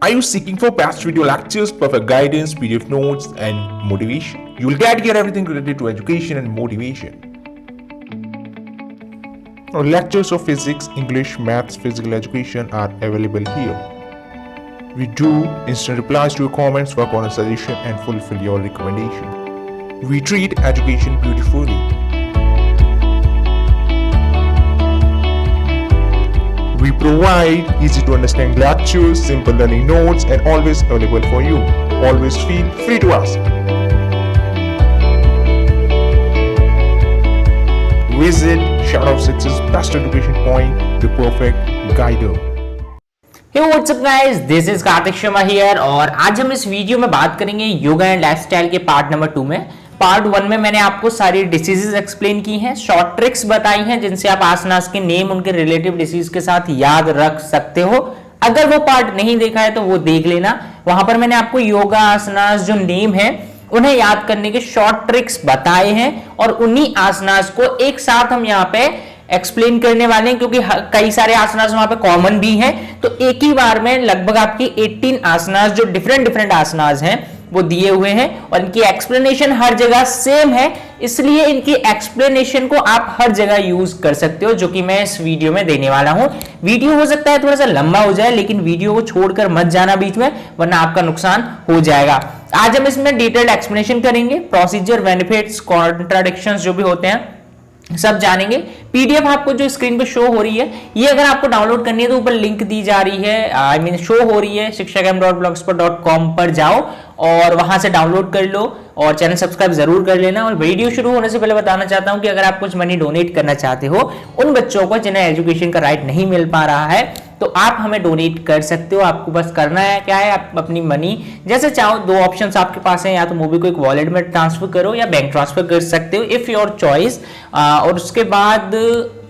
Are you seeking for past video lectures, perfect guidance, PDF notes, and motivation? You will get here everything related to education and motivation. Now, lectures of physics, English, maths, physical education are available here. We do instant replies to your comments, work on a suggestion, and fulfill your recommendation. We treat education beautifully. We provide easy to understand lectures, simple learning notes, and always available for you. Always feel free to ask. Visit Shadow of Success Best Education Point, the perfect guider. Hey what's up guys, this is Kartik Sharma here और आज हम इस video में बात करेंगे yoga and lifestyle के part number 2 में। Part 1 में मैंने आपको सारी डिसीजेस एक्सप्लेन की हैं, शॉर्ट ट्रिक्स बताई हैं जिनसे आप आसनास के नेम उनके रिलेटिव डिसीज के साथ याद रख सकते हो। अगर वो पार्ट नहीं देखा है तो वो देख लेना, वहां पर मैंने आपको योगा आसनास जो नेम है उन्हें याद करने के शॉर्ट ट्रिक्स बताए हैं और उन्हीं आसनास को एक साथ हम यहाँ पे एक्सप्लेन करने वाले हैं क्योंकि कई सारे आसनास वहां पे कॉमन भी हैं। तो एक ही बार में लगभग आपकी 18 आसनास जो डिफरेंट आसनास हैं वो दिए हुए हैं और इनकी एक्सप्लेनेशन हर जगह सेम है, इसलिए इनकी एक्सप्लेनेशन को आप हर जगह यूज कर सकते हो, जो कि मैं इस वीडियो में देने वाला हूं। वीडियो हो सकता है थोड़ा सा लंबा हो जाए, लेकिन वीडियो को छोड़कर मत जाना बीच में, वरना आपका नुकसान हो जाएगा। आज हम इसमें डिटेल्ड एक्सप्लेनेशन करेंगे, प्रोसीजर, बेनिफिट्स, कॉन्ट्राडिक्शंस जो भी होते हैं सब जानेंगे। पीडीएफ आपको जो स्क्रीन पे शो हो रही है, ये अगर आपको डाउनलोड करनी है तो ऊपर लिंक दी जा रही है, शो हो रही है, shikshakem.blogspot.com पर जाओ और वहां से डाउनलोड कर लो और चैनल सब्सक्राइब जरूर कर लेना। और वीडियो शुरू होने से पहले बताना चाहता हूं कि अगर आप कुछ मनी डोनेट करना चाहते हो उन बच्चों को जिन्हें एजुकेशन का राइट नहीं मिल पा रहा है, तो आप हमें डोनेट कर सकते हो। आपको बस करना है क्या है, आप अपनी मनी जैसे चाहो, दो ऑप्शंस आपके पास हैं, या तो मूवी को एक वॉलेट में ट्रांसफर करो या बैंक ट्रांसफर कर सकते हो, इफ योर चॉइस। और उसके बाद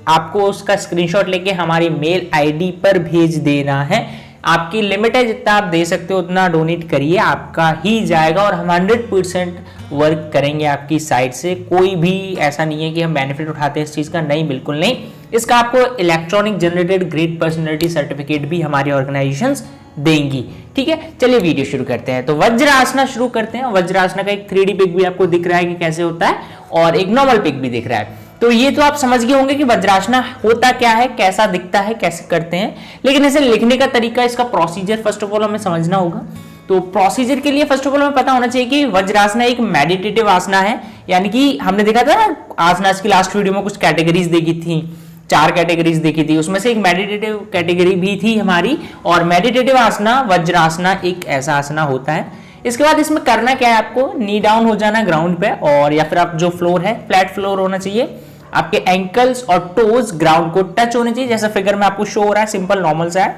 आपको उसका स्क्रीनशॉट लेके हमारी मेल आईडी पर भेज देना है। आपकी लिमिट है, जितना आप दे सकते हो उतना डोनेट करिए, आपका ही जाएगा और हम 100% वर्क करेंगे आपकी साइड से। कोई भी ऐसा नहीं है कि हम बेनिफिट उठाते हैं इस चीज का, नहीं, बिल्कुल नहीं। इसका आपको electronic generated great personality certificate भी हमारी ऑर्गेनाइजेशंस देंगी। ठीक है, चलिए वीडियो शुरू करते हैं। तो वज्रासना शुरू करते हैं। वज्रासना का एक 3D पिक भी आपको दिख रहा है कि कैसे होता है और एक नॉर्मल पिक भी दिख रहा है। तो ये तो आप समझ गए होंगे कि वज्रासना होता क्या है, कैसा दिखता है, कैसे करते हैं, लेकिन इसे लिखने का तरीका, इसका प्रोसीजर फर्स्ट ऑफ ऑल हमें समझना होगा। तो प्रोसीजर के लिए फर्स्ट ऑफ ऑल हमें पता होना चाहिए कि वज्रासना एक मेडिटेटिव आसना है, यानी कि हमने देखा था ना आसनास की लास्ट वीडियो में कुछ कैटेगरीज देखी थी, 4 कैटेगरीज देखी थी, उसमें से एक मेडिटेटिव कैटेगरी भी थी हमारी। और मेडिटेटिव आसना वज्रासना एक ऐसा आसना होता है। इसके बाद इसमें करना क्या है, आपको नी डाउन हो जाना ग्राउंड पे, और या फिर आप जो फ्लोर है फ्लैट फ्लोर होना चाहिए। आपके एंकल्स और टोज ग्राउंड को टच होने चाहिए, जैसा फिगर में आपको शो हो रहा है, सिंपल नॉर्मल सा है।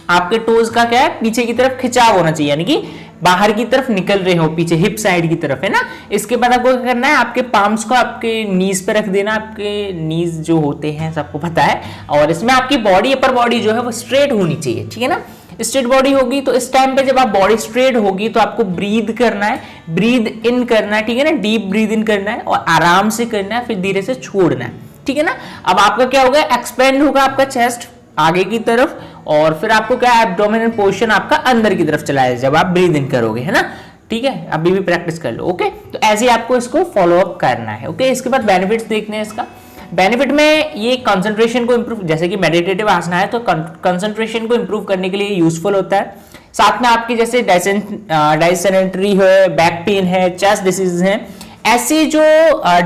आपके टोज का क्या है, पीछे की तरफ खिंचाव होना चाहिए, यानी कि बाहर की तरफ निकल रहे हो, पीछे हिप साइड की तरफ, है ना। इसके बाद आपको क्या करना है, आपके पाम्स को आपके नीज पे रख देना। आपके नीज जो होते हैं सबको पता है, और इसमें आपकी बॉडी, अपर बॉडी जो है वो स्ट्रेट होनी चाहिए, ठीक है ना। स्ट्रेट बॉडी होगी तो इस टाइम पे जब आप बॉडी स्ट्रेट होगी तो आपको ब्रीद करना है, ब्रीद इन करना है, ठीक है ना, डीप ब्रीद इन करना है और आराम से करना है, फिर धीरे से छोड़ना है, ठीक है ना। अब आपका क्या होगा, एक्सपेंड होगा आपका चेस्ट आगे की तरफ, और फिर आपको क्या, एब्डोमिनल पोर्शन आपका अंदर की तरफ चला है जब आप ब्रीद इन करोगे, है ना। ठीक है, अभी भी प्रैक्टिस कर लो। ओके, तो ऐसे आपको इसको फॉलो अप करना है। ओके, इसके बाद बेनिफिट्स देखने हैं। इसका बेनिफिट में ये कंसंट्रेशन को इंप्रूव, जैसे कि मेडिटेटिव आसना है तो कंसंट्रेशन को इंप्रूव करने के लिए यूजफुल होता है। साथ में आपकी जैसे डाइसेंट्री है, बैक पेन है, चेस्ट डिसीज है, ऐसी जो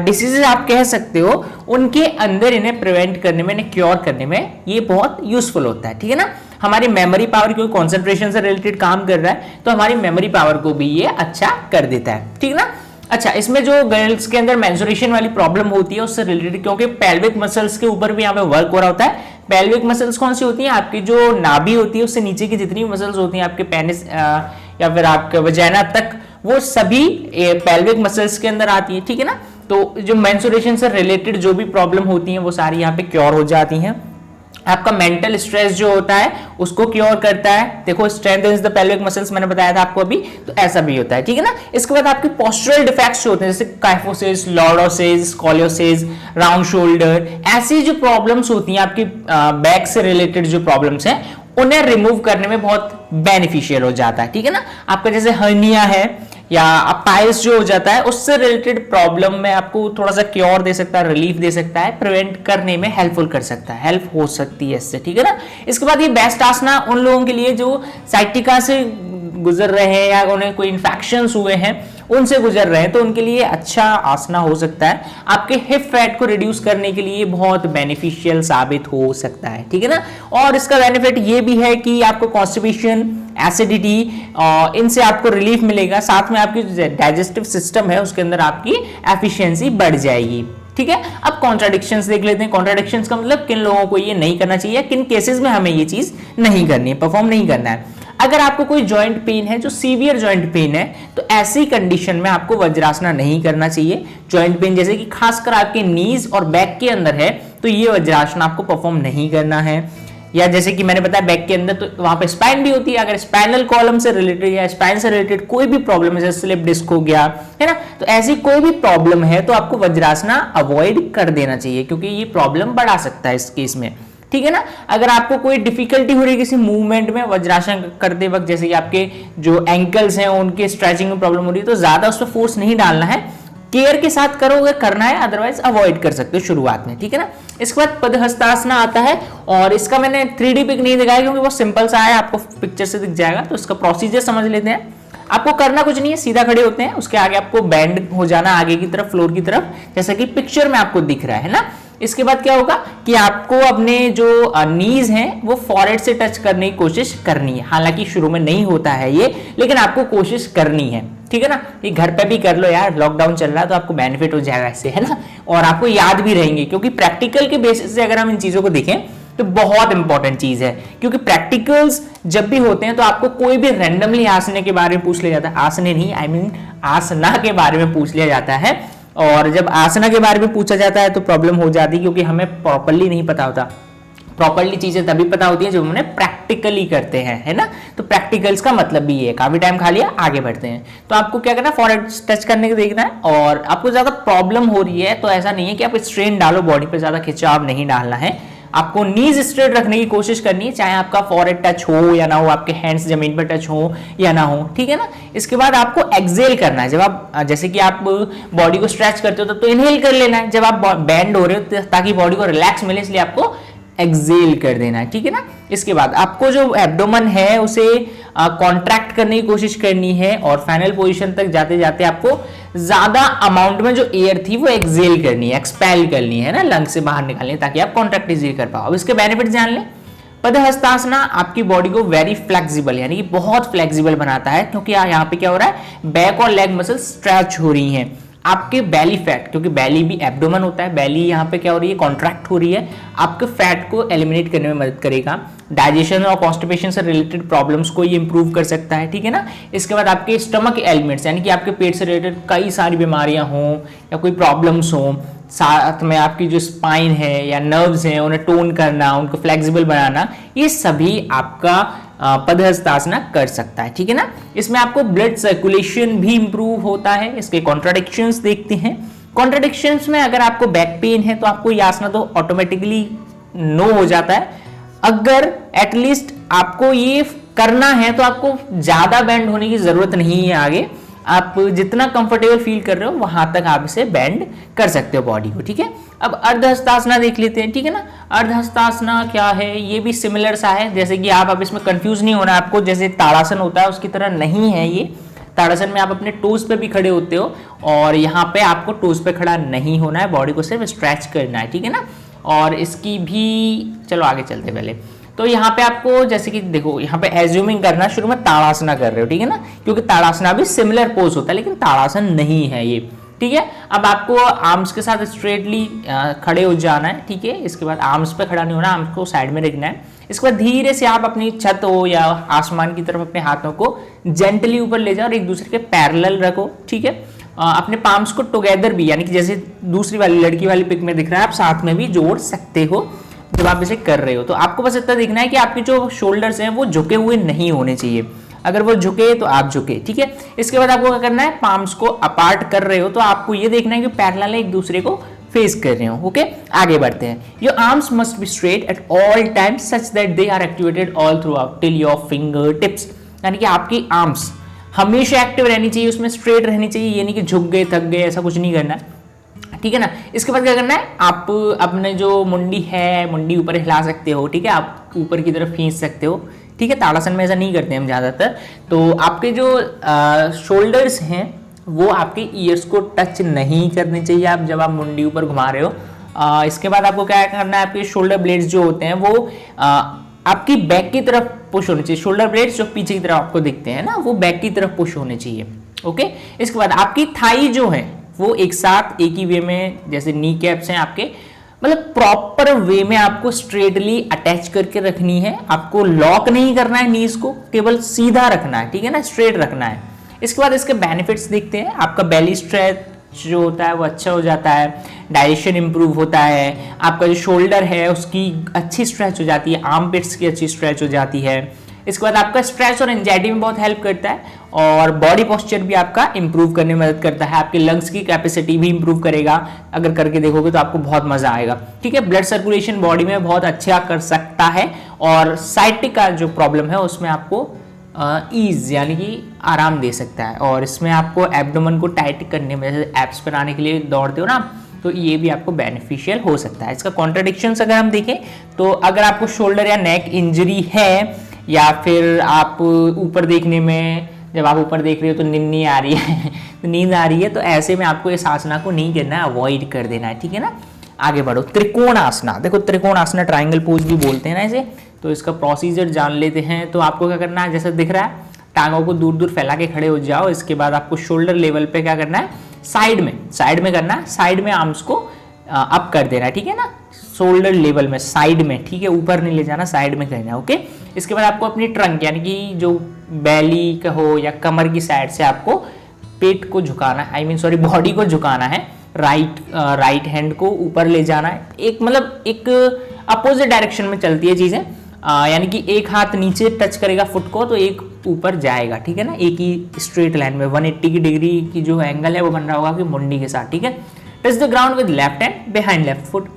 डिसीजेज आप कह सकते हो, उनके अंदर इन्हें प्रिवेंट करने में, इन्हें क्योर करने में ये बहुत यूजफुल होता है, ठीक है ना। हमारी मेमोरी पावर, क्योंकि कंसंट्रेशन से रिलेटेड काम कर रहा है तो हमारी मेमोरी पावर को भी ये अच्छा कर देता है, ठीक है ना। अच्छा, इसमें जो गर्ल्स के अंदर मेंस्ट्रुएशन वाली प्रॉब्लम होती है उससे रिलेटेड, क्योंकि पेल्विक मसल्स के ऊपर भी यहाँ पे वर्क हो रहा होता है। पेल्विक मसल्स कौन सी होती हैं, आपकी जो नाभि होती है उससे नीचे की जितनी मसल्स होती हैं आपके पेनिस या फिर आपके वजाइना तक, वो सभी पेल्विक मसल्स के अंदर आती है, ठीक है ना। तो जो मेंस्ट्रुएशन से रिलेटेड जो भी प्रॉब्लम होती है वो सारी यहाँ पे क्योर हो जाती हैं। आपका मेंटल स्ट्रेस जो होता है उसको क्योर करता है। देखो, स्ट्रेंथेन्स द पेल्विक मसल्स मैंने बताया था आपको अभी, तो ऐसा भी होता है, ठीक है ना। इसके बाद आपके पोस्चरल डिफेक्ट्स होते हैं, जैसे kyphosis, lordosis, scoliosis, round shoulder, ऐसी जो प्रॉब्लम्स होती हैं आपकी बैक से रिलेटेड जो प्रॉब्लम्स हैं उन्हें रिमूव करने में बहुत बेनिफिशियल हो जाता है, ठीक है ना। आपका जैसे हर्निया है या पाइल्स जो हो जाता है, उससे रिलेटेड प्रॉब्लम में आपको थोड़ा सा क्योर दे सकता है, रिलीफ दे सकता है, प्रिवेंट करने में हेल्पफुल कर सकता है, हेल्प हो सकती है इससे, ठीक है ना। इसके बाद ये बेस्ट आसना उन लोगों के लिए जो साइटिका से गुजर रहे हैं या उन्हें कोई इन्फेक्शंस हुए हैं, उनसे गुजर रहे हैं, तो उनके लिए अच्छा आसना हो सकता है। आपके हिप फैट को रिड्यूस करने के लिए बहुत बेनिफिशियल साबित हो सकता है, ठीक है ना। और इसका बेनिफिट ये भी है कि आपको कॉन्स्टिपेशन, एसिडिटी, इनसे आपको रिलीफ मिलेगा। साथ में आपकी डाइजेस्टिव सिस्टम है उसके अंदर आपकी एफिशिएंसी बढ़ जाएगी, ठीक है। अब कॉन्ट्राडिक्शंस देख लेते हैं। कॉन्ट्राडिक्शंस का मतलब किन लोगों को ये नहीं करना चाहिए, किन केसेस में हमें ये चीज नहीं करनी है, परफॉर्म नहीं करना है। अगर आपको कोई जॉइंट पेन है, जो सीवियर जॉइंट पेन है, तो ऐसी कंडीशन में आपको वज्रासना नहीं करना चाहिए। जॉइंट पेन जैसे कि खासकर आपके नीज और बैक के अंदर है, तो ये वज्रासना आपको परफॉर्म नहीं करना है। या जैसे कि मैंने बताया बैक के अंदर, तो वहां पे स्पाइन भी होती है। अगर स्पाइनल कॉलम से रिलेटेड या स्पाइन से रिलेटेड कोई भी प्रॉब्लम है, जैसे स्लिप डिस्क हो गया, है ना, तो ऐसी कोई भी प्रॉब्लम है तो आपको वज्रासना अवॉइड कर देना चाहिए, क्योंकि ये प्रॉब्लम बढ़ा सकता है इस केस में, ठीक है ना। अगर आपको कोई डिफिकल्टी हो रही है किसी मूवमेंट में वज्रासन करते वक्त, जैसे कि आपके जो एंकल्स हैं उनके स्ट्रेचिंग में प्रॉब्लम हो रही है, तो ज्यादा उस पर फोर्स नहीं डालना है, केयर के साथ करोगे करना है, अदरवाइज अवॉइड कर सकते हो शुरुआत में, ठीक है ना। इसके बाद पदहस्तासना आता है, और इसका मैंने 3D पिक नहीं दिखाया क्योंकि वो सिंपल सा है, आपको पिक्चर से दिख जाएगा। तो इसका प्रोसीजर समझ लेते हैं। आपको करना कुछ नहीं है, सीधा खड़े होते हैं, उसके आगे आपको बेंड हो जाना आगे की तरफ, फ्लोर की तरफ, जैसा कि पिक्चर में आपको दिख रहा है ना। इसके बाद क्या होगा कि आपको अपने जो नीज हैं वो फॉरहेड से टच करने की कोशिश करनी है। हालांकि शुरू में नहीं होता है ये, लेकिन आपको कोशिश करनी है, ठीक है ना। ये घर पे भी कर लो यार, लॉकडाउन चल रहा है तो आपको बेनिफिट हो जाएगा इससे, है ना। और आपको याद भी रहेंगे, क्योंकि प्रैक्टिकल के बेसिस से अगर हम इन चीजों को देखें तो बहुत इंपॉर्टेंट चीज है। क्योंकि प्रैक्टिकल्स जब भी होते हैं तो आपको कोई भी रैंडमली आसने के बारे में पूछ लिया जाता है, आसने नहीं, आई मीन आसना के बारे में पूछ लिया जाता है। और जब आसना के बारे में पूछा जाता है तो प्रॉब्लम हो जाती है, क्योंकि हमें प्रॉपर्ली नहीं पता होता। प्रॉपर्ली चीजें तभी पता होती है जब हम उन्हें प्रैक्टिकली करते हैं, है ना। तो प्रैक्टिकल्स का मतलब भी ये, काफी टाइम खा लिया, आगे बढ़ते हैं। तो आपको क्या करना है, फॉरहेड टच करने के देखना है। और आपको ज्यादा प्रॉब्लम हो रही है तो ऐसा नहीं है कि आप स्ट्रेन डालो, बॉडी पे ज्यादा खिंचाव नहीं डालना है। आपको नीज स्ट्रेट रखने की कोशिश करनी है, चाहे आपका फॉरहेड टच हो या ना हो, आपके हैंड्स जमीन पर टच हो या ना हो, ठीक है ना। इसके बाद आपको एक्सेल करना है। जब आप जैसे कि आप बॉडी को स्ट्रेच करते हो तो इनहेल कर लेना है, जब आप बेंड हो रहे हो ताकि बॉडी को रिलैक्स मिले, इसलिए आपको एक्सेल कर देना है, ठीक है ना। इसके बाद आपको जो एब्डोमेन है उसे कॉन्ट्रैक्ट करने की कोशिश करनी है, और फाइनल पोजीशन तक जाते जाते आपको ज्यादा अमाउंट में जो एयर थी वो एक्सेल करनी है, एक्सपेल करनी है ना, लंग से बाहर निकालनी है, ताकि आप कॉन्ट्रैक्ट इजीली कर पाओ। अब इसके बेनिफिट जान लें। पदहस्तासना आपकी बॉडी को वेरी फ्लेक्सिबल, यानी कि बहुत फ्लेक्सिबल बनाता है, क्योंकि यहाँ पे क्या हो रहा है, बैक और लेग मसल स्ट्रेच हो रही हैं। आपके बैली फैट, क्योंकि बैली भी एब्डोमेन होता है, बैली यहाँ पे क्या हो रही है, कॉन्ट्रैक्ट हो रही है, आपके फैट को एलिमिनेट करने में मदद करेगा। डाइजेशन और कॉन्स्टिपेशन से रिलेटेड प्रॉब्लम्स को ये इंप्रूव कर सकता है, ठीक है ना। इसके बाद आपके स्टमक एलिमेंट्स, यानी कि आपके पेट से रिलेटेड कई सारी बीमारियां हों या कोई प्रॉब्लम्स हों, साथ में आपकी जो स्पाइन है या नर्व्स हैं उन्हें टोन करना, उनको फ्लेक्सिबल बनाना, ये सभी आपका पदहस्तासना कर सकता है, ठीक है ना। इसमें आपको ब्लड सर्कुलेशन भी इंप्रूव होता है। इसके कॉन्ट्राडिक्शंस देखते हैं। कॉन्ट्राडिक्शंस में अगर आपको बैक पेन है तो आपको ये आसना तो ऑटोमेटिकली नो हो जाता है। अगर एटलीस्ट आपको ये करना है तो आपको ज्यादा बेंड होने की जरूरत नहीं है आगे, आप जितना कंफर्टेबल फील कर रहे हो वहां तक आप इसे बेंड कर सकते हो बॉडी को, ठीक है। अब अर्धहस्तासना देख लेते हैं, ठीक है ना। अर्धहस्तासना क्या है, ये भी सिमिलर सा है, जैसे कि आप अब इसमें कंफ्यूज नहीं होना आपको, जैसे ताड़ासन होता है उसकी तरह नहीं है ये। ताड़ासन में आप अपने टोज पे भी खड़े होते हो, और यहाँ पे आपको टोज पे खड़ा नहीं होना है, बॉडी को सिर्फ स्ट्रेच करना है, ठीक है ना। और इसकी भी चलो आगे चलते पहले। तो यहाँ पे आपको जैसे कि देखो, यहाँ पे एज्यूमिंग करना, शुरू में ताड़ासना कर रहे हो, ठीक है ना, क्योंकि ताड़ासना भी सिमिलर पोज होता है, लेकिन ताड़ासन नहीं है ये, ठीक है। अब आपको आर्म्स के साथ स्ट्रेटली खड़े हो जाना है, ठीक है। इसके बाद आर्म्स पे खड़ा नहीं होना, आर्म्स को साइड में रखना है। इसके बाद धीरे से आप अपनी छत हो या आसमान की तरफ अपने हाथों को जेंटली ऊपर ले जाओ और एक दूसरे के पैरेलल रखो, ठीक है। अपने पाम्स को टुगेदर भी, यानी कि जैसे दूसरी वाली लड़की वाली पिक में दिख रहा है, आप साथ में भी जोड़ सकते हो जब आप इसे कर रहे हो। तो आपको बस इतना देखना है कि आपके जो शोल्डर्स हैं वो झुके हुए नहीं होने चाहिए, अगर वो झुके तो आप झुके, ठीक है। इसके बाद आपको क्या करना है, पाम्स को अपार्ट कर रहे हो तो आपको ये देखना है कि पैरेलल एक दूसरे को फेस कर रहे हो। ओके, आगे बढ़ते हैं। Your arms must be straight at all times such that they are activated all throughout till your fingertips, यानी कि आपकी आर्म्स हमेशा एक्टिव रहनी चाहिए, उसमें स्ट्रेट रहनी चाहिए, ये नहीं कि झुक गए थक गए, ऐसा कुछ नहीं करना है, ठीक है ना। इसके बाद क्या करना है, आप अपने जो मुंडी है, मुंडी ऊपर हिला सकते हो, ठीक है, आप ऊपर की तरफ खींच सकते हो, ठीक है। ताड़ासन में ऐसा नहीं करते हम ज़्यादातर। तो आपके जो शोल्डर्स हैं वो आपके ईयर्स को टच नहीं करने चाहिए आप जब आप मुंडी ऊपर घुमा रहे हो। इसके बाद आपको क्या करना है, आपके शोल्डर ब्लेड्स जो होते हैं वो आपकी बैक की तरफ पुश होने चाहिए। शोल्डर ब्लेड्स जो पीछे की तरफ आपको दिखते हैं ना, वो बैक की तरफ पुश होने चाहिए। ओके, इसके बाद आपकी थाई जो है वो एक साथ एक ही वे में, जैसे नी कैप्स हैं आपके, मतलब प्रॉपर वे में आपको स्ट्रेटली अटैच करके रखनी है। आपको लॉक नहीं करना है नीज को, केवल सीधा रखना है, ठीक है ना, स्ट्रेट रखना है। इसके बाद इसके बेनिफिट्स देखते हैं। आपका बेली स्ट्रेच जो होता है वो अच्छा हो जाता है, डाइजेशन इंप्रूव होता है, आपका जो शोल्डर है उसकी अच्छी स्ट्रेच हो जाती है, आर्म पिट्स की अच्छी स्ट्रेच हो जाती है। इसके बाद आपका स्ट्रेस और एंजाइटी में बहुत हेल्प करता है, और बॉडी पोस्चर भी आपका इंप्रूव करने में मदद करता है। आपके लंग्स की कैपेसिटी भी इंप्रूव करेगा, अगर करके देखोगे तो आपको बहुत मजा आएगा, ठीक है। ब्लड सर्कुलेशन बॉडी में बहुत अच्छा कर सकता है, और साइटिक का जो प्रॉब्लम है उसमें आपको ईज यानी कि आराम दे सकता है। और इसमें आपको एब्डोमेन को टाइट करने में, जैसे एब्स बनाने के लिए दौड़ते हो ना, तो ये भी आपको बेनिफिशियल हो सकता है। इसका कॉन्ट्राडिक्शंस अगर हम देखें तो अगर आपको शोल्डर या नेक इंजरी है, या फिर आप ऊपर देखने में, जब आप ऊपर देख रहे हो तो नींद आ रही है तो नींद आ रही है, तो ऐसे में आपको इस आसना को नहीं करना है, अवॉइड कर देना है, ठीक है ना। आगे बढ़ो, त्रिकोण आसना। देखो त्रिकोण आसना, ट्राइंगल पोज भी बोलते हैं ना इसे, तो इसका प्रोसीजर जान लेते हैं। तो आपको क्या करना है, जैसे दिख रहा है, टांगों को दूर दूर फैला के खड़े हो जाओ। इसके बाद आपको शोल्डर लेवल पे क्या करना है, साइड में करना है, साइड में आर्म्स को अप कर देना है, ठीक है ना, शोल्डर लेवल में, साइड में, ठीक है, ऊपर नहीं ले जाना, साइड में करना है। ओके, इसके बाद आपको अपनी ट्रंक यानी कि जो बैली का हो या कमर की साइड से आपको पेट को झुकाना है, बॉडी को झुकाना है, राइट हैंड को ऊपर ले जाना है। एक मतलब एक अपोजिट डायरेक्शन में चलती है चीजें, यानी कि एक हाथ नीचे टच करेगा फुट को तो एक ऊपर जाएगा, ठीक है ना, एक ही स्ट्रेट लाइन में 180 डिग्री की जो एंगल है वो बन रहा होगा कि मुंडी के साथ, ठीक है। Touch the ground with left hand behind left foot.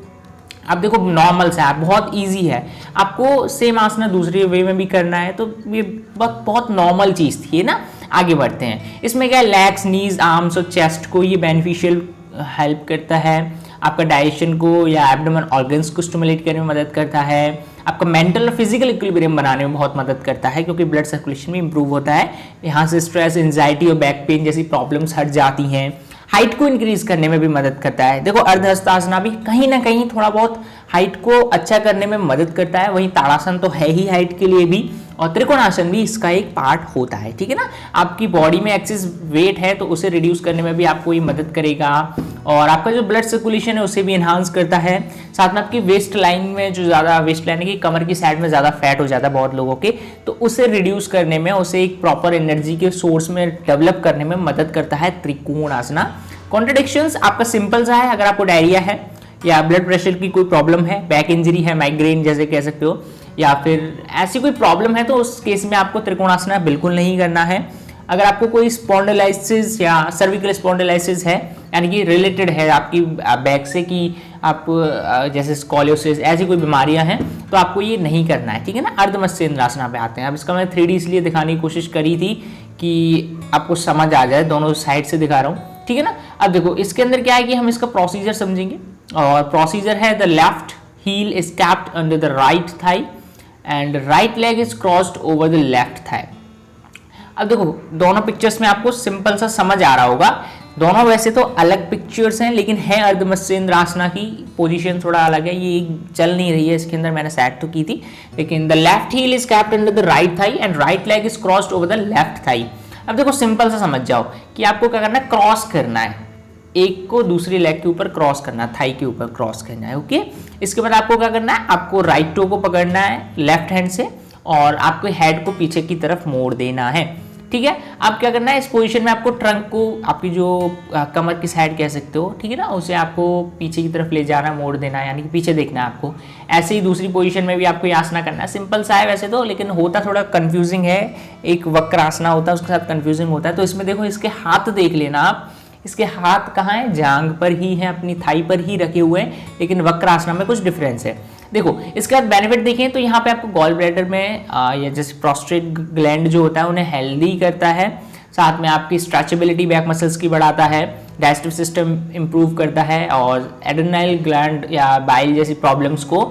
अब देखो नॉर्मल सा है, बहुत इजी है, आपको सेम आसना दूसरे वे में भी करना है, तो ये बहुत नॉर्मल चीज थी, है ना। आगे बढ़ते हैं। इसमें क्या है, लेग्स, नीज, आर्म्स और चेस्ट को ये बेनिफिशियल हेल्प करता है, आपका डाइजेशन को या एब्डोमेन ऑर्गन्स को स्टिमुलेट करने में मदद करता है, आपका मेंटल और फिजिकल इक्विलिब्रियम बनाने में बहुत मदद करता है, क्योंकि ब्लड सर्कुलेशन भी इंप्रूव होता है। यहाँ से स्ट्रेस, एंजाइटी और बैक पेन जैसी प्रॉब्लम्स हट जाती हैं। हाइट को इंक्रीज करने में भी मदद करता है। देखो अर्धहस्तासना भी कहीं ना कहीं थोड़ा बहुत हाइट को अच्छा करने में मदद करता है, वहीं ताड़ासन तो है ही हाइट के लिए भी, और त्रिकोणासन भी इसका एक पार्ट होता है, ठीक है ना। आपकी बॉडी में एक्सेस वेट है तो उसे रिड्यूस करने में भी आपको ये मदद करेगा, और आपका जो ब्लड सर्कुलेशन है उसे भी इन्हांस करता है। साथ में आपकी वेस्ट लाइन में जो ज़्यादा, वेस्ट लाइन की कमर की साइड में ज़्यादा फैट हो जाता है बहुत लोगों के, तो उसे रिड्यूस करने में, उसे एक प्रॉपर एनर्जी के सोर्स में डेवलप करने में मदद करता है त्रिकोणासना। कॉन्ट्रडिक्शंस आपका सिंपल सा है, अगर आपको डायरिया है या ब्लड प्रेशर की कोई प्रॉब्लम है, बैक इंजरी है, माइग्रेन जैसे कह सकते हो, या फिर ऐसी कोई प्रॉब्लम है, तो उस केस में आपको त्रिकोणासना बिल्कुल नहीं करना है। अगर आपको कोई स्पॉन्डिलाइसिस या सर्विकल स्पॉन्डिलाइसिस है, यानी कि रिलेटेड है आपकी बैक से, कि आप जैसे स्कॉलियोसिस ऐसी कोई बीमारियां हैं, तो आपको ये नहीं करना है, ठीक है ना। अर्धमत्स्येंद्रासना पे आते हैं। अब इसका मैं 3D इसलिए दिखाने की कोशिश करी थी कि आपको समझ आ जाए, दोनों साइड से दिखा रहा हूँ, ठीक है ना। अब देखो इसके अंदर क्या है कि हम इसका प्रोसीजर समझेंगे, और प्रोसीजर है the left heel is capped under the right thigh and right leg is crossed over the left thigh. अब देखो दोनों पिक्चर्स में आपको सिंपल सा समझ आ रहा होगा, दोनों वैसे तो अलग पिक्चर्स हैं, लेकिन है अर्धमत्स्येंद्रासना की पोजीशन थोड़ा अलग है, ये चल नहीं रही है इसके अंदर, मैंने सेट तो की थी, लेकिन the left heel is capped under the right thigh and right leg is crossed over the left thigh. अब देखो सिंपल सा समझ जाओ कि आपको क्या करना है, क्रॉस करना है, एक को दूसरी लेग के ऊपर क्रॉस करना है, थाई के ऊपर क्रॉस करना है। ओके, इसके बाद आपको क्या करना है, आपको राइट टो को पकड़ना है लेफ्ट हैंड से, और आपको हेड को पीछे की तरफ मोड़ देना है, ठीक है। अब क्या करना है, इस पोजीशन में आपको ट्रंक को, आपकी जो कमर की साइड कह सकते हो, ठीक है ना, उसे आपको पीछे की तरफ ले जाना, मोड़ देना है, यानी कि पीछे देखना है आपको। ऐसे ही दूसरी पोजीशन में भी आपको ये आसना करना है। सिंपल सा है वैसे तो, लेकिन होता थोड़ा कंफ्यूजिंग है, एक वक्र आसना होता है उसके साथ कंफ्यूजिंग होता है। तो इसमें देखो इसके हाथ देख लेना आप, इसके हाथ कहाँ है, जांघ पर ही है, अपनी थाई पर ही रखे हुए हैं, लेकिन वक्रासना में कुछ डिफरेंस है। देखो इसके बाद बेनिफिट देखें तो यहाँ पे आपको गॉल ब्लैडर में या जैसे प्रोस्टेट ग्लैंड जो होता है उन्हें हेल्दी करता है, साथ में आपकी स्ट्रेचेबिलिटी बैक मसल्स की बढ़ाता है, डाइजेस्टिव सिस्टम इंप्रूव करता है, और एड्रेनाइल ग्लैंड या बाइल जैसी प्रॉब्लम्स को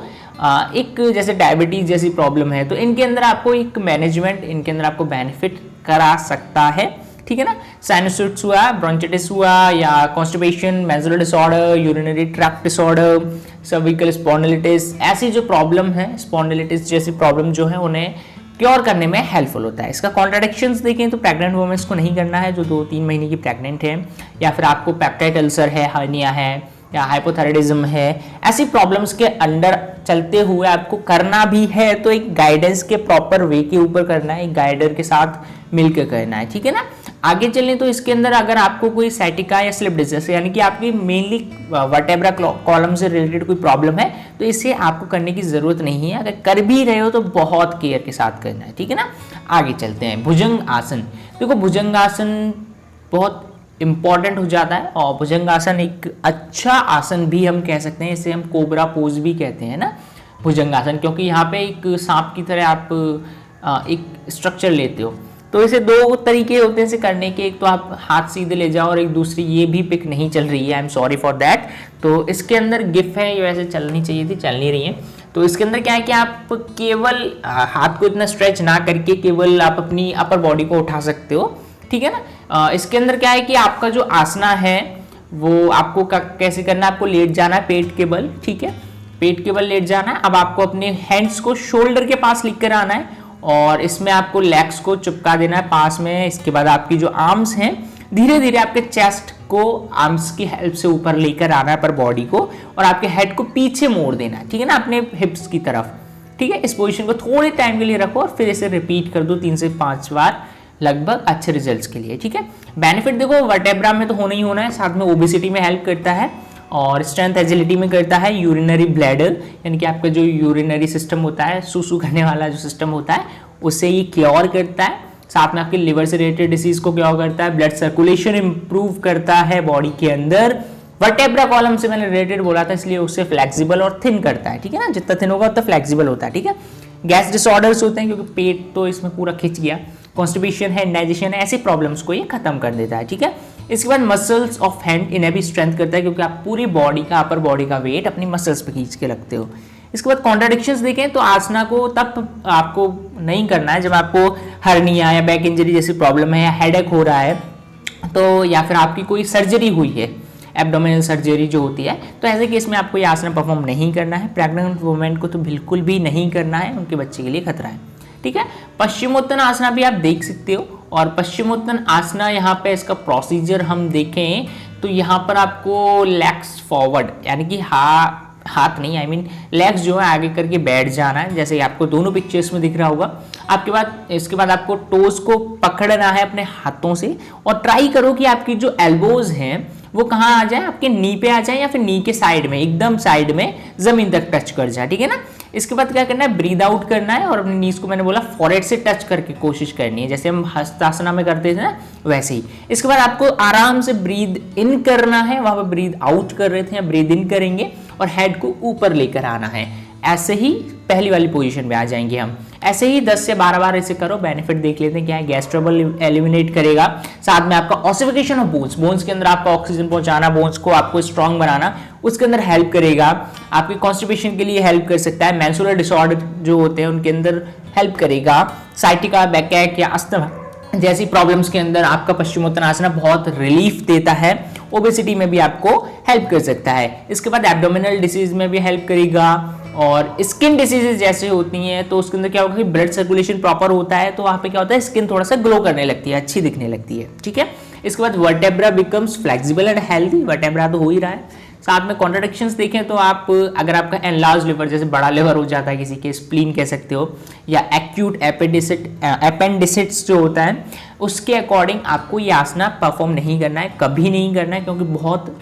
एक जैसे डायबिटीज जैसी प्रॉब्लम है तो इनके अंदर आपको एक मैनेजमेंट, इनके अंदर आपको बेनिफिट करा सकता है, ठीक है ना। साइनोसाइटिस हुआ, ब्रोंचिटिस हुआ, या constipation, menstrual disorder, urinary tract disorder, cervical spondylitis, ऐसी जो प्रॉब्लम है, स्पॉन्डिलिटिस जैसी प्रॉब्लम जो है उन्हें क्योर करने में हेल्पफुल होता है। इसका कॉन्ट्राडिक्शंस देखें तो प्रेग्नेंट वुमेन्स को नहीं करना है जो 2-3 महीने की प्रेग्नेंट है, या फिर आपको पेप्टाइड अल्सर है, हर्निया है, या हाइपोथायराइडिज्म है, ऐसी प्रॉब्लम्स के अंडर चलते हुए आपको करना भी है तो एक गाइडेंस के प्रॉपर वे के ऊपर करना है, एक गाइडर के साथ मिलकर करना है, ठीक है ना। आगे चलें तो इसके अंदर अगर आपको कोई साइटिका या स्लिप डिजीज यानी कि आपकी मेनली वर्टेब्रा कॉलम से रिलेटेड कोई प्रॉब्लम है तो इसे आपको करने की जरूरत नहीं है, अगर कर भी रहे हो तो बहुत केयर के साथ करना है, ठीक है ना। आगे चलते हैं, भुजंग आसन। देखो भुजंग आसन बहुत इंपॉर्टेंट हो जाता है, और भुजंग आसन एक अच्छा आसन भी हम कह सकते हैं, इसे हम कोबरा पोज भी कहते हैं ना भुजंग आसन, क्योंकि यहाँ पे एक सांप की तरह आप एक स्ट्रक्चर लेते हो। तो इसे 2 तरीके होते हैं इसे करने के, एक तो आप हाथ सीधे ले जाओ और एक दूसरी ये भी पिक नहीं चल रही है, I am sorry for that. तो इसके अंदर गिफ है, ये वैसे चलनी चाहिए थी, चल नहीं रही है। तो इसके अंदर क्या है कि आप केवल हाथ को इतना स्ट्रेच ना करके केवल आप अपनी अपर बॉडी को उठा सकते हो, ठीक है ना। इसके अंदर क्या है कि आपका जो आसना है वो आपको कैसे करना है, आपको लेट जाना है पेट के बल, ठीक है, पेट के बल लेट जाना है। अब आपको अपने हैंड्स को शोल्डर के पास लिख कर आना है और इसमें आपको लेग्स को चिपका देना है पास में। इसके बाद आपकी जो आर्म्स हैं धीरे धीरे आपके चेस्ट को आर्म्स की हेल्प से ऊपर लेकर आना है पर बॉडी को, और आपके हेड को पीछे मोड़ देना है, ठीक है ना, अपने हिप्स की तरफ, ठीक है। इस पोजीशन को थोड़े टाइम के लिए रखो और फिर इसे रिपीट कर दो 3 से 5 बार लगभग अच्छे रिजल्ट्स के लिए, ठीक है। बेनिफिट देखो वर्टेब्रा में तो होना ही होना है, साथ में ओबेसिटी में हेल्प करता है और स्ट्रेंथ एजिलिटी में करता है, यूरिनरी ब्लैडर यानी कि आपका जो यूरिनरी सिस्टम होता है, सुसु करने वाला जो सिस्टम होता है उससे ये क्योर करता है, साथ में आपके लिवर से रिलेटेड डिसीज को क्योर करता है, ब्लड सर्कुलेशन इंप्रूव करता है बॉडी के अंदर। वर्टेब्रा कॉलम से मैंने रिलेटेड बोला था इसलिए उससे फ्लेक्सिबल और थिन करता है, ठीक है ना, जितना थिन होगा उतना फ्लेक्सिबल होता है, ठीक है। गैस डिसऑर्डर्स होते हैं क्योंकि पेट तो इसमें पूरा खिंच गया, कॉन्स्टिपेशन है, इंडाइजेशन है, ऐसी प्रॉब्लम्स को ये खत्म कर देता है, ठीक है। इसके बाद मसल्स ऑफ हैंड इन्हें भी स्ट्रेंथ करता है क्योंकि आप पूरी बॉडी का अपर बॉडी का वेट अपनी मसल्स पे खींच के रखते हो। इसके बाद कॉन्ट्राडिक्शंस देखें तो आसना को तब आपको नहीं करना है जब आपको हर्निया या बैक इंजरी जैसी प्रॉब्लम है या हेडेक हो रहा है तो, या फिर आपकी कोई सर्जरी हुई है, एब्डोमिनल सर्जरी जो होती है, तो ऐसे केस में आपको ये आसना परफॉर्म नहीं करना है। प्रेग्नेंट वुमेन को तो बिल्कुल भी नहीं करना है, उनके बच्चे के लिए खतरा है, ठीक है। पश्चिमोत्तान आसना भी आप देख सकते हो, और पश्चिमोत्तान आसना यहाँ पे इसका प्रोसीजर हम देखें तो यहाँ पर आपको लेग्स फॉरवर्ड यानी कि हाथ नहीं, आई मीन लेग्स जो है आगे करके बैठ जाना है, जैसे आपको दोनों पिक्चर्स में दिख रहा होगा। इसके बाद आपको टोज को पकड़ना है अपने हाथों से और ट्राई करो कि आपकी जो एल्बोज हैं वो कहाँ आ जाए, आपके नी पे आ जाए या फिर नी के साइड में, एकदम साइड में जमीन तक टच कर जाए, ठीक है ना। इसके बाद क्या करना है, ब्रीद आउट करना है और अपने नीज को मैंने बोला फॉरहेड से टच करके कोशिश करनी है, जैसे हम हस्तासना में करते थे ना वैसे ही। इसके बाद आपको आराम से ब्रीद इन करना है, वहां पर ब्रीद आउट कर रहे थे या ब्रीद इन करेंगे और हेड को ऊपर लेकर आना है। ऐसे ही पहली वाली पोजीशन में आ जाएंगे हम। ऐसे ही 10 से 12 बार इसे करो। बेनिफिट देख लेते हैं क्या है। गैस ट्रबल एलिमिनेट करेगा, साथ में आपका ऑसिफिकेशन ऑफ बोन्स के अंदर आपका ऑक्सीजन पहुंचाना, बोन्स को आपको स्ट्रांग बनाना, उसके अंदर हेल्प करेगा। आपकी कॉन्स्टिपेशन के लिए हेल्प कर सकता है। मेंस्ट्रुअल डिसऑर्डर जो होते हैं उनके अंदर हेल्प करेगा। साइटिका, बैकैक या अस्थमा जैसी प्रॉब्लम्स के अंदर आपका पश्चिमोत्तानासना बहुत रिलीफ देता है। ओबेसिटी में भी आपको हेल्प कर सकता है। इसके बाद एब्डोमिनल डिसीज में भी हेल्प करेगा। और स्किन डिसीजेज जैसे होती हैं तो उसके अंदर क्या होगा कि ब्लड सर्कुलेशन प्रॉपर होता है तो वहाँ पे क्या होता है, स्किन थोड़ा सा ग्लो करने लगती है, अच्छी दिखने लगती है, ठीक है। इसके बाद vertebra becomes flexible and healthy. Vertebra तो हो ही रहा है। साथ में कॉन्ट्राडिक्शंस देखें तो आप अगर आपका एनलार्ज लिवर जैसे बड़ा लिवर हो जाता है, किसी के स्प्लीन कह सकते हो, या एक्यूट एपेंडिसिट्स जो होता है, उसके अकॉर्डिंग आपको ये आसना परफॉर्म नहीं करना है, कभी नहीं करना है, क्योंकि बहुत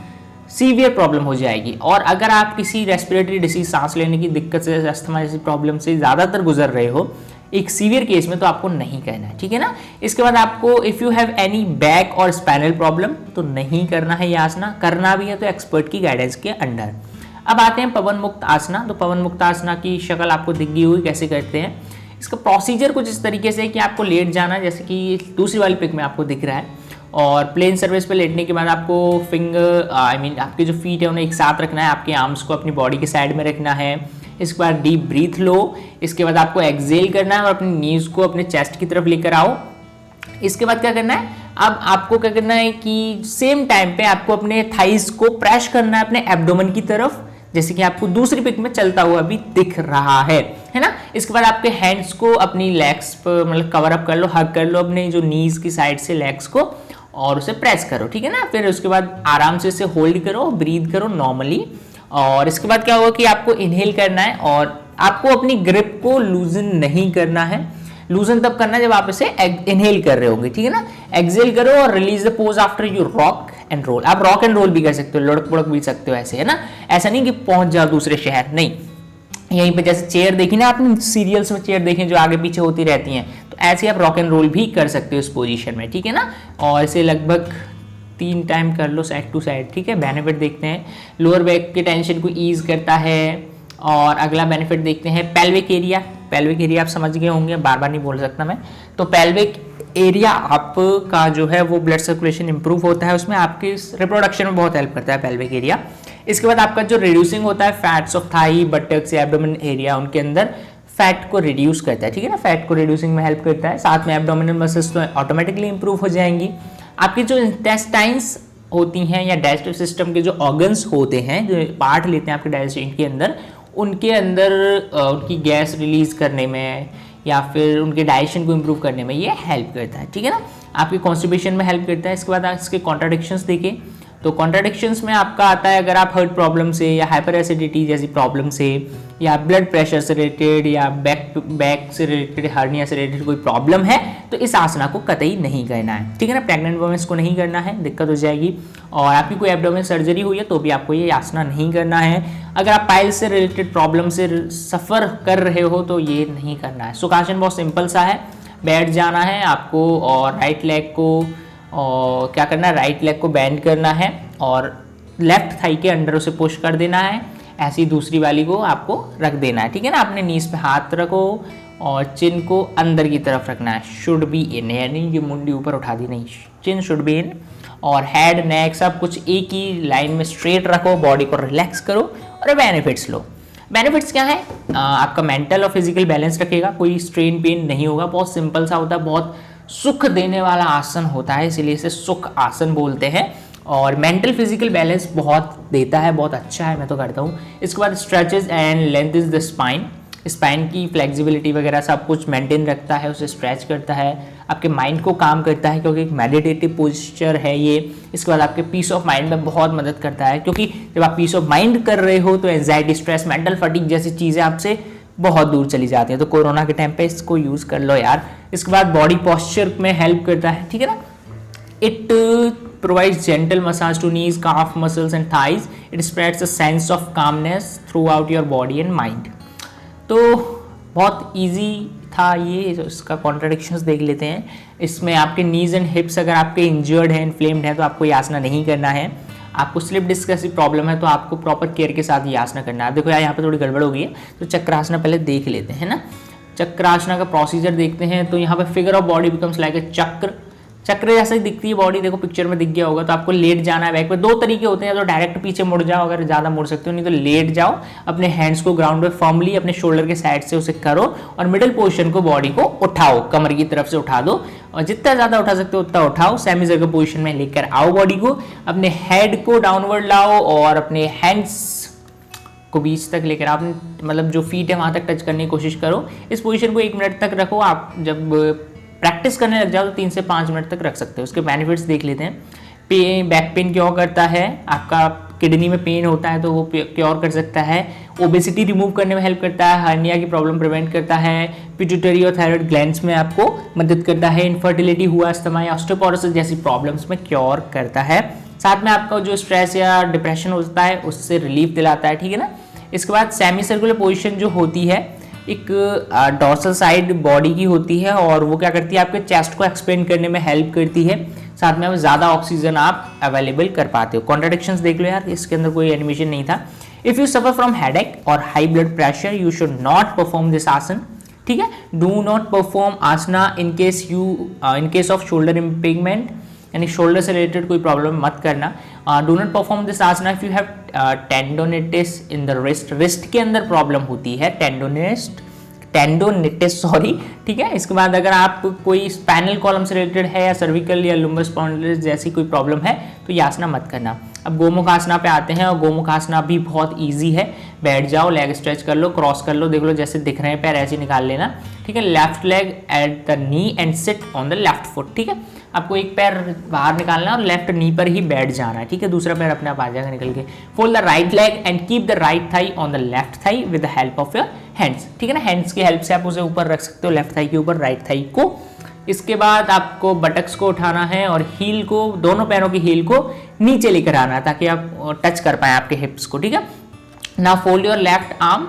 सीवियर प्रॉब्लम हो जाएगी। और अगर आप किसी रेस्पिरेटरी डिसीज, सांस लेने की दिक्कत से, अस्थमा जैसी प्रॉब्लम से ज़्यादातर गुजर रहे हो एक सीवियर केस में तो आपको नहीं करना है, ठीक है ना। इसके बाद आपको if you have any back और स्पाइनल प्रॉब्लम तो नहीं करना है ये आसना, करना भी है तो एक्सपर्ट की गाइडेंस के अंडर। अब आते हैं पवन मुक्त आसना। तो पवन मुक्त आसना की शक्ल आपको दिख गई हुई, कैसे करते हैं। इसका प्रोसीजर कुछ इस तरीके से है कि आपको लेट जाना है, जैसे कि दूसरी वाली पिक में आपको दिख रहा है, और प्लेन सर्विस पे लेटने के बाद आपको फिंगर आपके जो फीट है उन्हें एक साथ रखना है, आपके आर्म्स को अपनी बॉडी के साइड में रखना है। इसके बाद डीप ब्रीथ लो, इसके बाद आपको एक्सेल करना है और अपनी नीज को अपने चेस्ट की तरफ लेकर आओ। इसके बाद क्या करना है, अब आपको क्या करना है कि सेम टाइम पे आपको अपने थाइस को प्रेस करना है अपने एब्डोमेन की तरफ, जैसे कि आपको दूसरी पिक में चलता हुआ भी दिख रहा है ना। इसके बाद आपके हैंड्स को अपनी लेग्स पर मतलब कवर अप कर लो, हग कर लो अपने जो नीज की साइड से लेग्स को और उसे प्रेस करो, ठीक है ना। फिर उसके बाद आराम से इसे होल्ड करो, ब्रीथ करो नॉर्मली। और इसके बाद क्या होगा कि आपको इनहेल करना है और आपको अपनी ग्रिप को लूजन नहीं करना है। लूजन तब करना है जब आप इसे इनहेल कर रहे होंगे, ठीक है ना। एक्सेल करो और release the pose after you rock and roll. आप रॉक एंड रोल भी कर सकते हो, लुढ़क पुढ़क भी सकते हो ऐसे, है ना। ऐसा नहीं कि पहुंच जाओ दूसरे शहर, नहीं। यहीं पे जैसे चेयर देखी ना आपने सीरियल्स में, चेयर देखी जो आगे पीछे होती रहती हैं, तो ऐसे आप रॉक एंड रोल भी कर सकते हो इस पोजीशन में, ठीक है ना। और इसे लगभग 3 टाइम कर लो साइड टू साइड, ठीक है। बेनिफिट देखते हैं, लोअर बैक के टेंशन को ईज करता है। और अगला बेनिफिट देखते हैं पेल्विक एरिया। पेल्विक एरिया आप समझ गए होंगे, बार बार नहीं बोल सकता मैं। तो पेल्विक एरिया आपका जो है वो ब्लड सर्कुलेशन इंप्रूव होता है, उसमें आपके रिप्रोडक्शन में बहुत हेल्प करता है पेल्विक एरिया। इसके बाद आपका जो रिड्यूसिंग होता है fats of thigh, buttocks, abdomen area, उनके अंदर फैट को रिड्यूस करता है, ठीक है ना। फैट को रिड्यूसिंग में हेल्प करता है। साथ में एब्डोमिनल मसल्स तो ऑटोमेटिकली इंप्रूव हो जाएंगी। आपकी जो इंटेस्टाइन्स होती हैं या डाइजेस्टिव सिस्टम के जो ऑर्गन्स होते हैं जो पार्ट लेते हैं आपके डाइजेशन के अंदर, उनके अंदर उनकी गैस रिलीज करने में या फिर उनके डाइजेशन को इंप्रूव करने में ये हेल्प करता है, ठीक है ना। आपके कॉन्स्टिपेशन में हेल्प करता है। इसके बाद इसके कॉन्ट्राडिक्शंस देखें तो कॉन्ट्राडिक्शंस में आपका आता है अगर आप हार्ट प्रॉब्लम से या हाइपर एसिडिटी जैसी प्रॉब्लम से या ब्लड प्रेशर से रिलेटेड या बैक से रिलेटेड, हार्निया से रिलेटेड कोई प्रॉब्लम है तो इस आसना को कतई नहीं करना है, ठीक है ना। प्रेग्नेंट वुमेन्स को नहीं करना है, दिक्कत हो जाएगी। और आपकी कोई एब्डोमेन सर्जरी हुई है तो भी आपको ये आसना नहीं करना है। अगर आप पाइल्स से रिलेटेड प्रॉब्लम से सफ़र कर रहे हो तो ये नहीं करना है। सुखासन बहुत सिंपल सा है, बैठ जाना है आपको और राइट लेग को और क्या करना है, राइट लेग को बेंड करना है और लेफ्ट थाई के अंडर उसे पुश कर देना है। ऐसी दूसरी वाली को आपको रख देना है, ठीक है ना। अपने नीज पे हाथ रखो और चिन को अंदर की तरफ रखना है, शुड बी इन, यानी ये मुंडी ऊपर उठा दी नहीं, चिन शुड बी इन। और हेड नेक सब कुछ एक ही लाइन में स्ट्रेट रखो, बॉडी को रिलैक्स करो और बेनिफिट्स लो। बेनिफिट्स क्या है, आपका मेंटल और फिजिकल बैलेंस रखेगा, कोई स्ट्रेन पेन नहीं होगा, बहुत सिंपल सा होता है, बहुत सुख देने वाला आसन होता है, इसीलिए इसे सुख आसन बोलते हैं। और मेंटल फिजिकल बैलेंस बहुत देता है, बहुत अच्छा है, मैं तो करता हूँ। इसके बाद stretches and length is the spine, spine की फ्लेक्सिबिलिटी वगैरह सब कुछ मेंटेन रखता है, उसे स्ट्रेच करता है, आपके माइंड को काम करता है क्योंकि एक मेडिटेटिव पोस्चर है ये। इसके बाद आपके पीस ऑफ माइंड में बहुत मदद करता है क्योंकि जब आप पीस ऑफ माइंड कर रहे हो तो एंजाइटी, स्ट्रेस, मेंटल फटीग जैसी चीज़ें आपसे बहुत दूर चली जाती हैं। तो कोरोना के टाइम पे इसको यूज़ कर लो यार। इसके बाद बॉडी पॉस्चर में हेल्प करता है, ठीक है ना। It provides gentle massage to knees, calf muscles and thighs. It spreads a sense of calmness throughout your body and mind. तो बहुत इजी था ये, इसका कॉन्ट्राडिक्शंस देख लेते हैं। इसमें आपके नीज एंड हिप्स अगर आपके इंजर्ड है, इन्फ्लेम्ड है तो आपको ये आसना नहीं करना है। आपको स्लिप डिस्क ऐसी प्रॉब्लम है तो आपको प्रॉपर केयर के साथ ये आसना करना है। देखो यार यहाँ पे थोड़ी गड़बड़ हो गई है, तो चक्रासना पहले देख लेते हैं ना। चक्रासना का प्रोसीजर देखते हैं तो यहाँ पे figure of body becomes like a चक्र, चक्र जैसा ही दिखती है बॉडी, देखो पिक्चर में दिख गया होगा। तो आपको लेट जाना है बैक पे, दो तरीके होते हैं, तो डायरेक्ट पीछे मुड़ जाओ अगर ज़्यादा मुड़ सकते हो, नहीं तो लेट जाओ, अपने हैंड्स को ग्राउंड पे फर्मली अपने शोल्डर के साइड से उसे करो और मिडिल पोजीशन को बॉडी को उठाओ, कमर की तरफ से उठा दो और जितना ज़्यादा उठा सकते हो उतना उठाओ। सेमी सर्कल पोजीशन में लेकर आओ बॉडी को, अपने हेड को डाउनवर्ड लाओ और अपने हैंड्स को बीच तक लेकर आप मतलब जो फीट है वहाँ तक टच करने की कोशिश करो। इस पोजीशन को 1 मिनट तक रखो। आप जब प्रैक्टिस करने लग जाओ तो 3 से 5 मिनट तक रख सकते हो। उसके बेनिफिट्स देख लेते हैं। बैक पेन क्योर करता है, आपका किडनी में पेन होता है तो वो क्योर कर सकता है। ओबेसिटी रिमूव करने में हेल्प करता है, हर्निया की प्रॉब्लम प्रिवेंट करता है, पिट्यूटरी और थायराइड ग्लैंड्स में आपको मदद करता है, इनफर्टिलिटी हुआ, अस्थमा या ऑस्टियोपोरोसिस जैसी प्रॉब्लम्स में क्योर करता है। साथ में आपका जो स्ट्रेस या डिप्रेशन होता है उससे रिलीफ दिलाता है, ठीक है ना। इसके बाद सेमी सर्कुलर पोजीशन जो होती है एक डॉर्सल साइड बॉडी की होती है और वो क्या करती है आपके चेस्ट को एक्सपेंड करने में हेल्प करती है, साथ में ज़्यादा ऑक्सीजन आप अवेलेबल कर पाते हो। कॉन्ट्राडिक्शंस देख लो यार, इसके अंदर कोई एनिमेशन नहीं था। If you suffer from headache और high blood pressure you should not perform this asana, ठीक है। Do not perform asana in case of shoulder impingement, यानी शोल्डर से रिलेटेड कोई प्रॉब्लम मत करना। Do not perform this asana if you have tendonitis in the wrist के अंदर प्रॉब्लम होती है, टेंडोनिटिस सॉरी, ठीक है। इसके बाद अगर आप कोई स्पाइनल कॉलम से रिलेटेड है या सर्विकल या लंबर स्पॉन्डिलोसिस जैसी कोई प्रॉब्लम है तो ये आसना मत करना। अब गोमुख आसना पे आते हैं, और गोमुख आसना भी बहुत इजी है। बैठ जाओ, लेग स्ट्रेच कर लो, क्रॉस कर लो, देख लो जैसे दिख रहे हैं पैर ऐसे निकाल लेना, ठीक है। Left leg at the knee and sit on the left foot, ठीक है। आपको एक पैर बाहर निकालना और लेफ्ट नी पर ही बैठ जाना है, ठीक है। दूसरा पैर अपने आप आ जाएगा निकल के। Fold the right leg and keep the right Thai on the left Thai with the help of your hands, ठीक है ना। हैंड्स की हेल्प से आप उसे ऊपर रख सकते हो, लेफ्ट थाई के ऊपर, राइट थाई को। इसके बाद आपको बटक्स को उठाना है और हील को, दोनों पैरों की हील को नीचे लेकर आना है ताकि आप टच कर पाए आपके हिप्स को, ठीक है। Now fold your left arm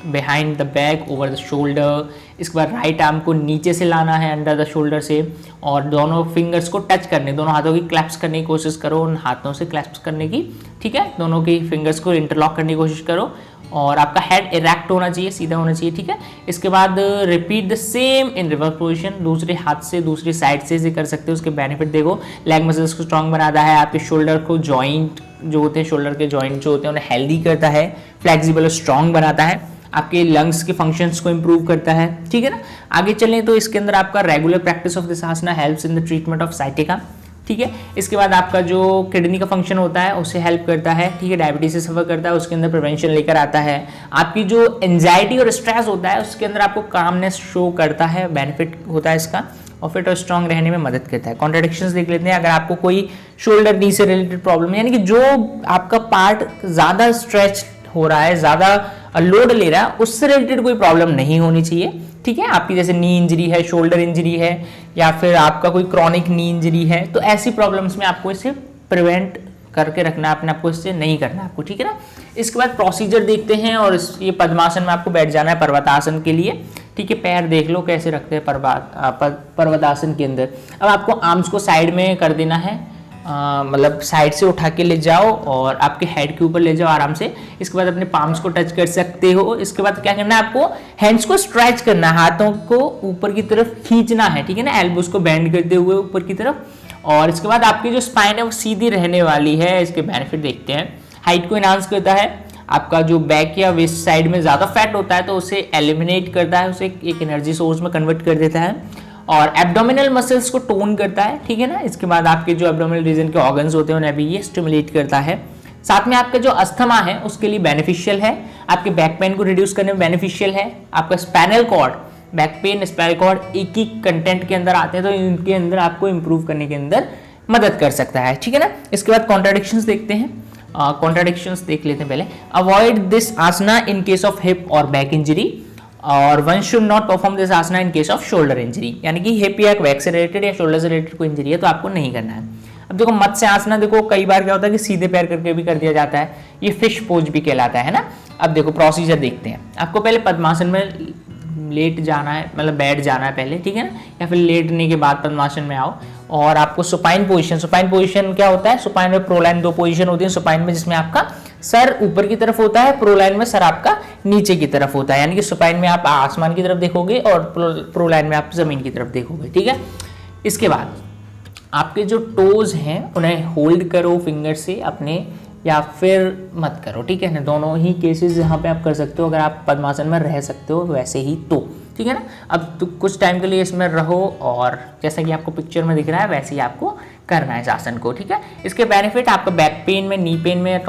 behind the back over the shoulder. इसके बाद राइट आर्म को नीचे से लाना है अंडर द शोल्डर से, और दोनों फिंगर्स को टच करने, दोनों हाथों की क्लैप्स करने की कोशिश करो, उन हाथों से क्लैप्स करने की, ठीक है। दोनों की फिंगर्स को इंटरलॉक करने की कोशिश करो और आपका हेड इरेक्ट होना चाहिए, सीधा होना चाहिए, ठीक है। इसके बाद repeat the same in reverse position, दूसरे हाथ से दूसरी साइड से इसे कर सकते हो। उसके बेनिफिट देखो, लेग मसल्स को स्ट्रांग बनाता है, आपके शोल्डर को जॉइंट जो होते हैं, शोल्डर के जॉइंट जो होते हैं उन्हें हेल्दी करता है, फ्लेक्सिबल और स्ट्रांग बनाता है, आपके लंग्स के फंक्शंस को इंप्रूव करता है, ठीक है ना। आगे चलें तो इसके अंदर आपका regular practice of this asana helps in the treatment of sciatica, ठीक है। इसके बाद आपका जो किडनी का फंक्शन होता है उसे हेल्प करता है, ठीक है। डायबिटीज से सफर करता है उसके अंदर प्रिवेंशन लेकर आता है। आपकी जो एंजाइटी और स्ट्रेस होता है उसके अंदर आपको कामनेस शो करता है, बेनिफिट होता है इसका, और फिट और स्ट्रांग रहने में मदद करता है। कॉन्ट्राडिक्शंस देख लेते हैं। अगर आपको कोई शोल्डर नी से रिलेटेड प्रॉब्लम है, यानी कि जो आपका पार्ट ज़्यादा स्ट्रेच हो रहा है, ज़्यादा लोड ले रहा है, उससे रिलेटेड कोई प्रॉब्लम नहीं होनी चाहिए, ठीक है। आपकी जैसे नी इंजरी है, शोल्डर इंजरी है, या फिर आपका कोई क्रॉनिक नी इंजरी है, तो ऐसी प्रॉब्लम्स में आपको इसे प्रिवेंट करके रखना है, अपने आपको इससे नहीं करना है आपको, ठीक है ना। इसके बाद प्रोसीजर देखते हैं, और ये पद्मासन में आपको बैठ जाना है पर्वतासन के लिए, ठीक है। पैर देख लो कैसे रखते हैं पर्वतासन के अंदर। अब आपको आर्म्स को साइड में कर देना है, मतलब साइड से उठा के ले जाओ और आपके हेड के ऊपर ले जाओ आराम से। इसके बाद अपने पाम्स को टच कर सकते हो। इसके बाद क्या करना है, आपको हैंड्स को स्ट्रेच करना है, हाथों को ऊपर की तरफ खींचना है, ठीक है ना, एल्बोस को बेंड करते हुए ऊपर की तरफ। और इसके बाद आपकी जो स्पाइन है वो सीधी रहने वाली है। इसके बेनिफिट देखते हैं। हाइट को इनहांस करता है, आपका जो बैक या वेस्ट साइड में ज़्यादा फैट होता है तो उसे एलिमिनेट करता है, उसे एक एनर्जी सोर्स में कन्वर्ट कर देता है, और एब्डोमिनल मसल्स को टोन करता है, ठीक है ना। इसके बाद आपके जो एब्डोमिनल रीजन के ऑर्गन्स होते हैं उन्हें भी ये स्टिमुलेट करता है। साथ में आपका जो अस्थमा है उसके लिए बेनिफिशियल है, आपके बैक पेन को रिड्यूस करने में बेनिफिशियल है। आपका spinal cord, back pain, spinal cord एक ही कंटेंट के अंदर आते हैं तो इनके अंदर आपको इंप्रूव करने के अंदर मदद कर सकता है, ठीक है ना। इसके बाद कॉन्ट्राडिक्शंस देखते हैं। कॉन्ट्राडिक्शंस देख लेते हैं पहले। Avoid this asana in case of hip और बैक इंजरी, और one should not perform this asana in case of shoulder injury, यानी कि हिप या बैक से रिलेटेड या शोल्डर से रिलेटेड कोई इंजरी है तो आपको नहीं करना है। अब देखो मत्स्य आसना, देखो कई बार क्या होता है कि सीधे पैर करके भी कर दिया जाता है, ये फिश पोज भी कहलाता है ना। अब देखो प्रोसीजर देखते हैं। आपको पहले पद्मासन में लेट जाना है, मतलब बैठ जाना है पहले, ठीक है ना, या फिर लेटने के बाद पद्मासन में आओ। और आपको सुपाइन पोजीशन क्या होता है, सुपाइन में प्रोलाइन दो पोजीशन होती है। सुपाइन में जिसमें आपका सर ऊपर की तरफ होता है, प्रोलाइन में सर आपका नीचे की तरफ होता है, यानी कि सुपाइन में आप आसमान की तरफ देखोगे और प्रोलाइन में आप जमीन की तरफ देखोगे, ठीक है। इसके बाद आपके जो टोज हैं उन्हें होल्ड करो फिंगर से अपने, या फिर मत करो, ठीक है ना। दोनों ही केसेस यहाँ पे आप कर सकते हो अगर आप पद्मासन में रह सकते हो वैसे ही तो, ठीक है ना। अब तो कुछ टाइम के लिए इसमें रहो और जैसा कि आपको पिक्चर में दिख रहा है वैसे ही आपको करना है इस आसन को, ठीक है। इसके बेनिफिट आपका बैक पेन में, नी पेन में,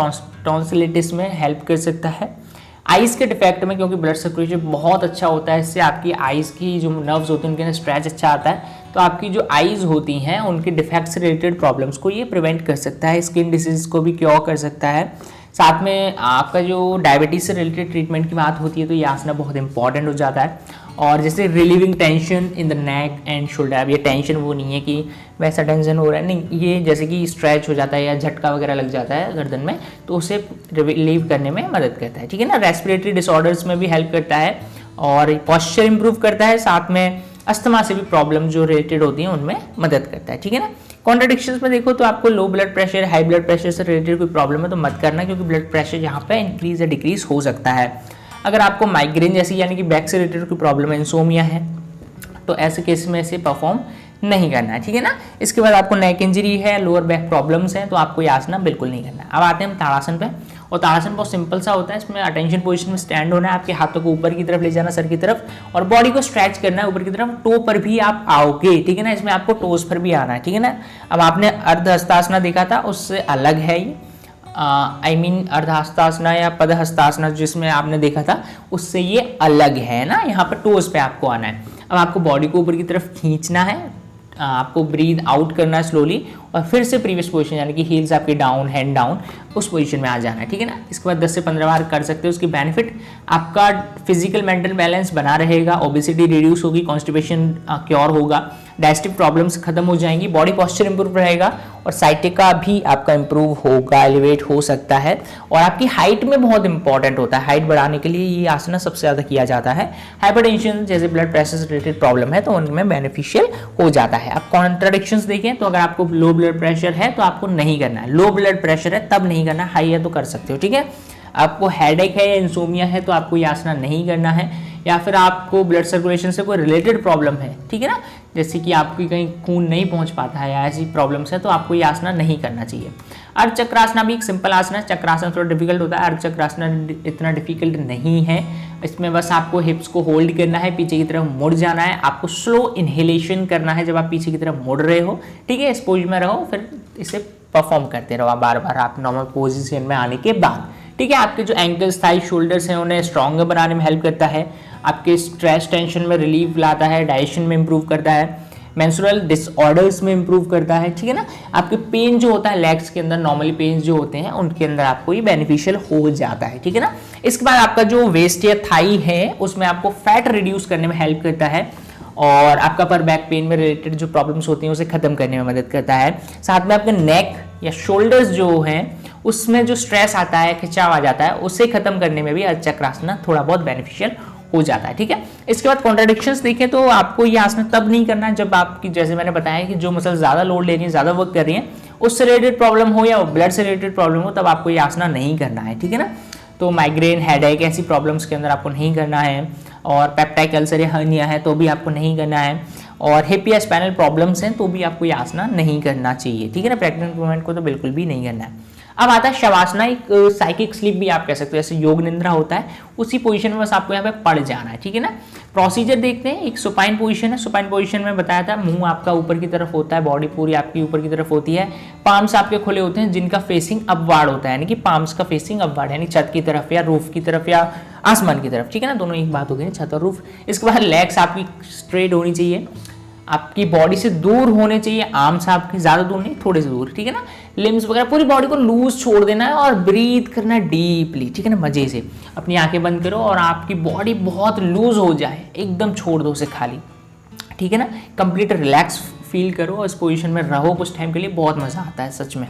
टॉन्सिलिटिस में हेल्प कर सकता है। आइज़ के डिफेक्ट में, क्योंकि ब्लड सर्कुलेशन बहुत अच्छा होता है, इससे आपकी आइज़ की जो नर्व्स होती हैं उनके अंदर स्ट्रेच अच्छा आता है, तो आपकी जो आइज़ होती हैं उनके डिफेक्ट से रिलेटेड प्रॉब्लम्स को ये प्रिवेंट कर सकता है, स्किन डिसीज को भी क्योर कर सकता है। साथ में आपका जो डायबिटीज़ से रिलेटेड ट्रीटमेंट की बात होती है तो ये आसना बहुत इंपॉर्टेंट हो जाता है। और जैसे relieving tension in the neck and shoulder, अब ये टेंशन वो नहीं है कि वैसा टेंशन हो रहा है, नहीं, ये जैसे कि स्ट्रेच हो जाता है या झटका वगैरह लग जाता है गर्दन में तो उसे रिलीव करने में मदद करता है, ठीक है ना। रेस्पिरेटरी डिसऑर्डर्स में भी हेल्प करता है, और पॉस्चर इंप्रूव करता है, साथ में अस्थमा से भी प्रॉब्लम जो रिलेटेड होती हैं उनमें मदद करता है, ठीक है ना। कॉन्ट्राडिक्शंस में देखो तो आपको low blood pressure, high blood pressure से रिलेटेड कोई प्रॉब्लम है तो मत करना, क्योंकि ब्लड प्रेशर यहाँ पे इंक्रीज या डिक्रीज हो सकता है। अगर आपको माइग्रेन जैसी यानी कि बैक से रिलेटेड कोई प्रॉब्लम है, इंसोमिया है, तो ऐसे केस में इसे परफॉर्म नहीं करना है, ठीक है ना। इसके बाद आपको नेक इंजरी है, लोअर बैक प्रॉब्लम्स हैं, तो आपको ये आसना बिल्कुल नहीं करना है। अब आते हैं हम ताड़ासन पे, और ताड़ासन बहुत सिंपल सा होता है। इसमें अटेंशन पोजीशन में स्टैंड होना है, आपके हाथों को ऊपर की तरफ ले जाना, सर की तरफ, और बॉडी को स्ट्रेच करना है ऊपर की तरफ। टो पर भी आप आओगे, ठीक है ना, इसमें आपको टोज पर भी आना है, ठीक है ना। अब आपने अर्धहस्तासना देखा था, उससे अलग है ये, अर्धहस्तासना या पदहस्तासना जिसमें आपने देखा था उससे ये अलग है ना। यहाँ पर टोज पे आपको आना है। अब आपको बॉडी को ऊपर की तरफ खींचना है, आपको ब्रीद आउट करना है स्लोली, और फिर से प्रीवियस पोजीशन यानी कि हील्स आपके डाउन, हैंड डाउन, उस पोजीशन में आ जाना है, ठीक है ना। इसके बाद 10 से 15 बार कर सकते हो। उसकी बेनिफिट आपका फिजिकल मेंटल बैलेंस बना रहेगा, ओबेसिटी रिड्यूस होगी, कॉन्स्टिपेशन क्योर होगा, डाइजेस्टिव प्रॉब्लम्स खत्म हो जाएंगी, बॉडी पोस्चर इंप्रूव रहेगा, और साइटिका भी आपका इंप्रूव होगा, एलिवेट हो सकता है। और आपकी हाइट में बहुत इंपॉर्टेंट होता है, हाइट बढ़ाने के लिए ये आसना सबसे ज़्यादा किया जाता है। हाइपरटेंशन जैसे ब्लड प्रेशर से रिलेटेड प्रॉब्लम है तो उनमें बेनिफिशियल हो जाता है। अब कॉन्ट्राडिक्शंस देखें तो अगर आपको लो ब्लड प्रेशर है तो आपको नहीं करना है, लो ब्लड प्रेशर है तब नहीं करना, हाई है तो कर सकते हो, ठीक है। आपको हेडेक है या इंसोमिया है तो आपको ये आसना नहीं करना है, या फिर आपको ब्लड सर्कुलेशन से कोई रिलेटेड प्रॉब्लम है, ठीक है ना, जैसे कि आपकी कहीं खून नहीं पहुंच पाता है या ऐसी प्रॉब्लम्स है तो आपको ये आसना नहीं करना चाहिए। अर्ध चक्रासना भी एक सिंपल आसना है, चक्रासना थोड़ा डिफिकल्ट होता है, अर्ध चक्रासना इतना डिफिकल्ट नहीं है। इसमें बस आपको हिप्स को होल्ड करना है, पीछे की तरफ मुड़ जाना है, आपको स्लो इनहेलेशन करना है जब आप पीछे की तरफ मुड़ रहे हो, ठीक है। इस पोज में रहो, फिर इसे परफॉर्म करते रहो बार बार आप नॉर्मल पोजिशन में आने के बाद, ठीक है। आपके जो एंकल्स, थाई, शोल्डर्स हैं उन्हें स्ट्रॉन्गर बनाने में हेल्प करता है, आपके स्ट्रेस टेंशन में रिलीफ लाता है, डाइजेशन में इंप्रूव करता है, मेंस्ट्रुअल डिसऑर्डर्स में इंप्रूव करता है, ठीक है ना। आपके पेन जो होता है लेग्स के अंदर, नॉर्मली पेन जो होते हैं उनके अंदर आपको ये बेनिफिशियल हो जाता है, ठीक है ना। इसके बाद आपका जो वेस्ट या थाई है उसमें आपको फैट रिड्यूस करने में हेल्प करता है, और आपका पर बैक पेन में रिलेटेड जो प्रॉब्लम्स होती हैं उसे खत्म करने में मदद करता है। साथ में आपके नेक या शोल्डर्स जो हैं उसमें जो स्ट्रेस आता है, खिंचाव आ जाता है, उसे खत्म करने में भी अर्ध चक्रासना थोड़ा बहुत बेनिफिशियल हो जाता है, ठीक है। इसके बाद कॉन्ट्राडिक्शंस देखें तो आपको ये आसना तब नहीं करना है जब आपकी, जैसे मैंने बताया कि जो मसल ज्यादा लोड ले रही है, ज्यादा वर्क कर रही है, उससे रिलेटेड प्रॉब्लम हो या ब्लड से रिलेटेड प्रॉब्लम हो, तब आपको ये आसना नहीं करना है, ठीक है ना। तो माइग्रेन, हेडेक ऐसी प्रॉब्लम्स के अंदर आपको नहीं करना है, और पेप्टाइक अल्सर या हर्निया है तो भी आपको नहीं करना है, और हिप या स्पाइनल प्रॉब्लम्स हैं तो भी आपको ये आसना नहीं करना चाहिए, ठीक है ना। प्रेग्नेंट वुमेन को तो बिल्कुल भी नहीं करना है। अब आता है शवासना, एक साइकिक स्लीप भी आप कह सकते हो, जैसे योग निद्रा होता है उसी पोजीशन में बस आपको यहाँ पे पड़ जाना है, ठीक है ना। प्रोसीजर देखते हैं। एक सुपाइन पोजीशन है, सुपाइन पोजीशन में बताया था मुंह आपका ऊपर की तरफ होता है, बॉडी पूरी आपकी ऊपर की तरफ होती है, पाम्स आपके खुले होते हैं जिनका फेसिंग अपवार्ड होता है, यानी कि पाम्स का फेसिंग अपवार्ड, यानी छत की तरफ या रूफ की तरफ या आसमान की तरफ, ठीक है ना, दोनों एक बात हो गई, छत और रूफ। इसके बाद लेग्स आपकी स्ट्रेट होनी चाहिए, आपकी बॉडी से दूर होने चाहिए, आर्म्स आपकी ज्यादा दूर नहीं, थोड़े से दूर, ठीक है ना। लिम्स वगैरह पूरी बॉडी को लूज छोड़ देना है और ब्रीथ करना है डीपली, ठीक है ना, मजे से। अपनी आंखें बंद करो और आपकी बॉडी बहुत लूज हो जाए, एकदम छोड़ दो उसे खाली, ठीक है ना। कंप्लीट रिलैक्स फील करो और इस पोजीशन में रहो कुछ टाइम के लिए, बहुत मजा आता है सच में।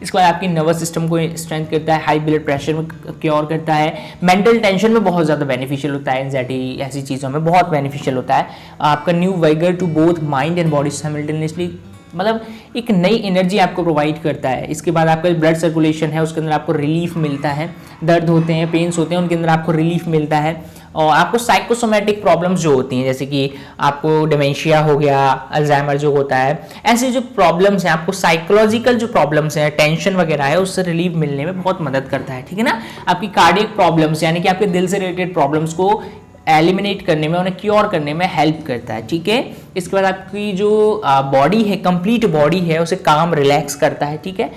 इसके बाद आपकी नर्वस सिस्टम को स्ट्रेंथ करता है, हाई ब्लड प्रेशर में क्योर करता है, मेंटल टेंशन में बहुत ज़्यादा बेनिफिशियल होता है, एंजाइटी ऐसी चीज़ों में बहुत बेनिफिशियल होता है। आपका new vigour to both mind and body simultaneously, मतलब एक नई एनर्जी आपको प्रोवाइड करता है। इसके बाद आपका ब्लड सर्कुलेशन है उसके अंदर आपको रिलीफ मिलता है, दर्द होते हैं, पेन्स होते हैं, उनके अंदर आपको रिलीफ मिलता है। और आपको साइकोसोमेटिक प्रॉब्लम्स जो होती हैं, जैसे कि आपको डिमेंशिया हो गया, अल्जाइमर जो होता है, ऐसे जो प्रॉब्लम्स हैं, आपको साइकोलॉजिकल जो प्रॉब्लम्स हैं, टेंशन वगैरह है, उससे रिलीफ मिलने में बहुत मदद करता है, ठीक है ना। आपकी कार्डियक प्रॉब्लम्स यानी कि आपके दिल से रिलेटेड प्रॉब्लम्स को एलिमिनेट करने में, उन्हें क्योर करने में हेल्प करता है, ठीक है। इसके बाद आपकी जो बॉडी है, कंप्लीट बॉडी है, उसे काम रिलैक्स करता है, ठीक है।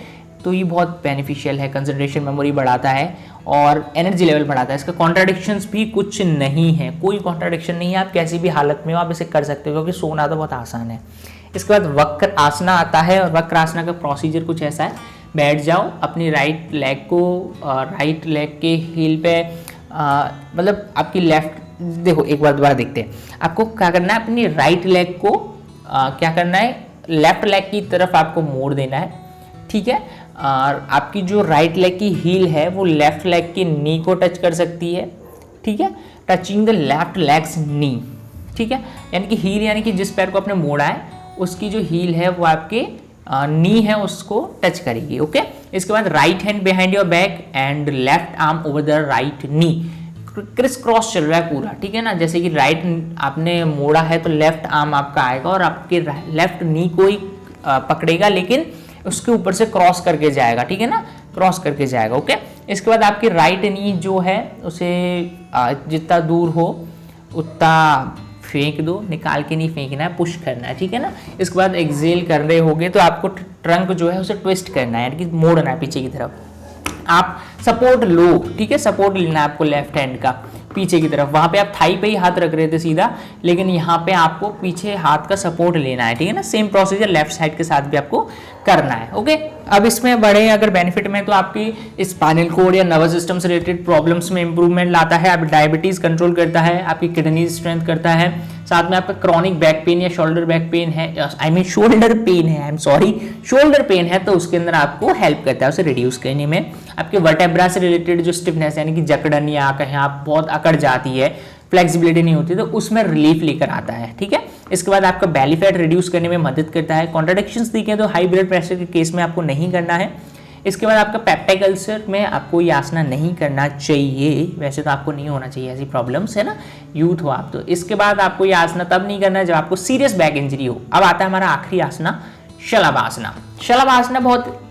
तो ये बहुत बेनिफिशियल है, कंसंट्रेशन मेमोरी बढ़ाता है और एनर्जी लेवल बढ़ाता है। इसका कॉन्ट्राडिक्शंस भी कुछ नहीं है, कोई कॉन्ट्राडिक्शन नहीं है, आप कैसी भी हालत में हो आप इसे कर सकते हो, क्योंकि सोना तो बहुत आसान है। इसके बाद वक्र आसना आता है, और वक्र आसना का प्रोसीजर कुछ ऐसा है, बैठ जाओ, अपनी राइट लेग को राइट लेग के हील पे मतलब आपकी लेफ्ट, देखो एक बार दोबारा देखते हैं, आपको क्या करना है, अपनी राइट लेग को क्या करना है, लेफ्ट लेग की तरफ आपको मोड़ देना है, ठीक है। और आपकी जो राइट लेग की हील है वो लेफ्ट लेग की नी को टच कर सकती है, ठीक है, टचिंग द लेफ्ट लेग्स नी, ठीक है, यानी कि हील यानी कि जिस पैर को आपने मोड़ा है उसकी जो हील है वो आपके नी है उसको टच करेगी। ओके, इसके बाद right hand behind your back and left arm over the right knee, criss cross चल रहा है पूरा, ठीक है ना, जैसे कि राइट आपने मोड़ा है तो लेफ्ट आर्म आपका आएगा और आपके लेफ्ट नी को ही पकड़ेगा, लेकिन उसके ऊपर से क्रॉस करके जाएगा, ठीक है ना, क्रॉस करके जाएगा। ओके, इसके बाद आपकी राइट नी जो है उसे जितना दूर हो उतना फेंक दो, निकाल के नहीं फेंकना है, पुश करना है, ठीक है ना। इसके बाद एक्सेल कर रहे होगे तो आपको ट्रंक जो है उसे ट्विस्ट करना है, यानी कि मोड़ना है पीछे की तरफ। आप सपोर्ट लो, ठीक है, सपोर्ट लेना है आपको लेफ्ट हैंड का पीछे की तरफ। वहां पे आप थाई पे ही हाथ रख रहे थे सीधा, लेकिन यहाँ पे आपको पीछे हाथ का सपोर्ट लेना है, ठीक है ना। सेम प्रोसीजर लेफ्ट साइड के साथ भी आपको करना है। ओके, अब इसमें बड़े अगर बेनिफिट में तो आपकी स्पाइनल कोड या नर्वस सिस्टम से रिलेटेड प्रॉब्लम्स में इंप्रूवमेंट लाता है, आप डायबिटीज कंट्रोल करता है, आपकी किडनी स्ट्रेंथ करता है, साथ में आपका क्रॉनिक बैक पेन या शोल्डर बैक पेन है, शोल्डर पेन है, शोल्डर पेन है तो उसके अंदर आपको हेल्प करता है उसे रिड्यूस करने में। आपके वर्टेब्रा से रिलेटेड जो स्टिफनेस यानी कि जकड़न या कहीं आप बहुत अकड़ जाती है, फ्लेक्सिबिलिटी नहीं होती, तो उसमें रिलीफ लेकर आता है, ठीक है। इसके बाद आपका बेली फैट रिड्यूस करने में मदद करता है। कॉन्ट्राडिक्शंस दिखे तो हाई ब्लड प्रेशर के केस में आपको नहीं करना है। इसके बाद आपका पेप्टाइक अल्सर में आपको ये आसना नहीं करना चाहिए, वैसे तो आपको नहीं होना चाहिए ऐसी प्रॉब्लम्स, है ना, यूथ हो आप तो। इसके बाद आपको ये आसना तब नहीं करना है जब आपको सीरियस बैक इंजरी हो। अब आता है हमारा आखिरी आसना, शलभासना। शलभासना बहुत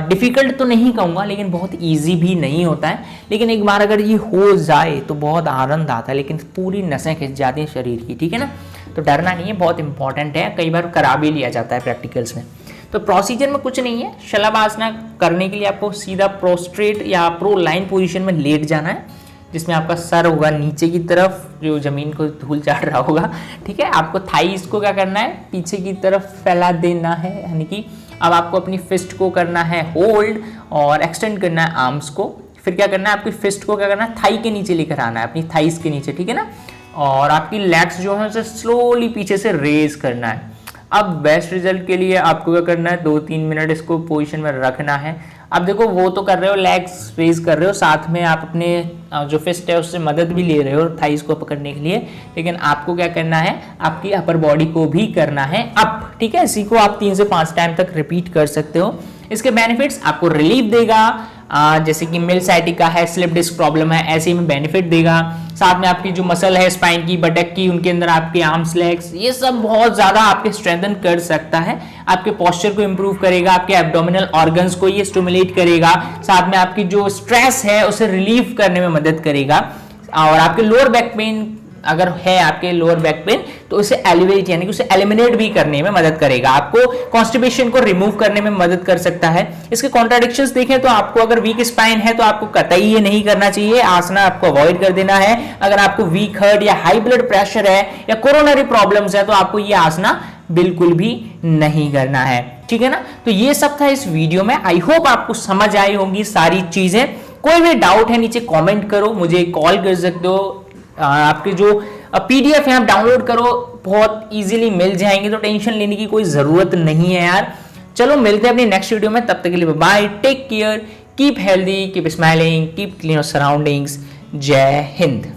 डिफिकल्ट तो नहीं कहूँगा, लेकिन बहुत इजी भी नहीं होता है, लेकिन एक बार अगर ये हो जाए तो बहुत आनंद आता है, लेकिन पूरी नसें खिंच जाती हैं शरीर की, ठीक है ना। तो डरना नहीं है, बहुत इंपॉर्टेंट है, कई बार करा भी लिया जाता है प्रैक्टिकल्स में। तो प्रोसीजर में कुछ नहीं है, शलभासना करने के लिए आपको सीधा प्रोस्ट्रेट या प्रो लाइन पोजिशन में लेट जाना है, जिसमें आपका सर होगा नीचे की तरफ जो जमीन को धूल चाट रहा होगा, ठीक है। आपको थाइस को क्या करना है, पीछे की तरफ फैला देना है, यानी कि अब आपको अपनी फिस्ट को करना है होल्ड और एक्सटेंड करना है आर्म्स को। फिर क्या करना है, आपकी फिस्ट को क्या करना है, थाई के नीचे लेकर आना है, अपनी थाइस के नीचे, ठीक है ना। और आपकी लेग्स जो है उसे स्लोली पीछे से रेज करना है। अब बेस्ट रिजल्ट के लिए आपको क्या करना है, 2-3 मिनट इसको पोजीशन में रखना है। अब देखो वो तो कर रहे हो, लेग्स रेज कर रहे हो, साथ में आप अपने जो फिस्ट है उससे मदद भी ले रहे हो थाइस को पकड़ने के लिए, लेकिन आपको क्या करना है, आपकी अपर बॉडी को भी करना है अप, ठीक है। इसी को आप 3 से 5 टाइम तक रिपीट कर सकते हो। इसके बेनिफिट्स आपको रिलीफ देगा, जैसे कि मिल साइटिका है, स्लिप डिस्क प्रॉब्लम है, ऐसे में बेनिफिट देगा। साथ में आपकी जो मसल है स्पाइन की, बटक की, उनके अंदर आपके आर्म्स लेग्स, ये सब बहुत ज्यादा आपके स्ट्रेंथन कर सकता है। आपके पोस्चर को इंप्रूव करेगा, आपके एब्डोमिनल ऑर्गन्स को ये स्टिमुलेट करेगा, साथ में आपकी जो स्ट्रेस है उसे रिलीव करने में मदद करेगा। और आपके लोअर बैक पेन अगर है, आपके लोअर बैक पेन, तो उसे एलिवेट यानी कि उसे एलिमिनेट भी करने में मदद करेगा, आपको कॉन्स्टिपेशन को रिमूव करने में मदद कर सकता है। इसके कॉन्ट्राडिक्शंस देखें तो आपको अगर वीक स्पाइन है तो आपको कतई ये नहीं करना चाहिए, आसना आपको अवॉइड कर देना है। अगर आपको वीक हार्ट या हाई ब्लड प्रेशर है या कोरोनरी प्रॉब्लम्स है तो आपको ये आसना बिल्कुल भी नहीं करना है, ठीक है ना। तो ये सब था इस वीडियो में, आई होप आपको समझ आई होंगी सारी चीजें। कोई भी डाउट है नीचे कॉमेंट करो, मुझे कॉल कर सकते हो। आपके जो पीडीएफ है आप डाउनलोड करो, बहुत इजीली मिल जाएंगे, तो टेंशन लेने की कोई जरूरत नहीं है यार। चलो मिलते हैं अपनी नेक्स्ट वीडियो में, तब तक के लिए bye, take care, keep healthy, keep smiling, keep clean your surroundings. Jai Hind.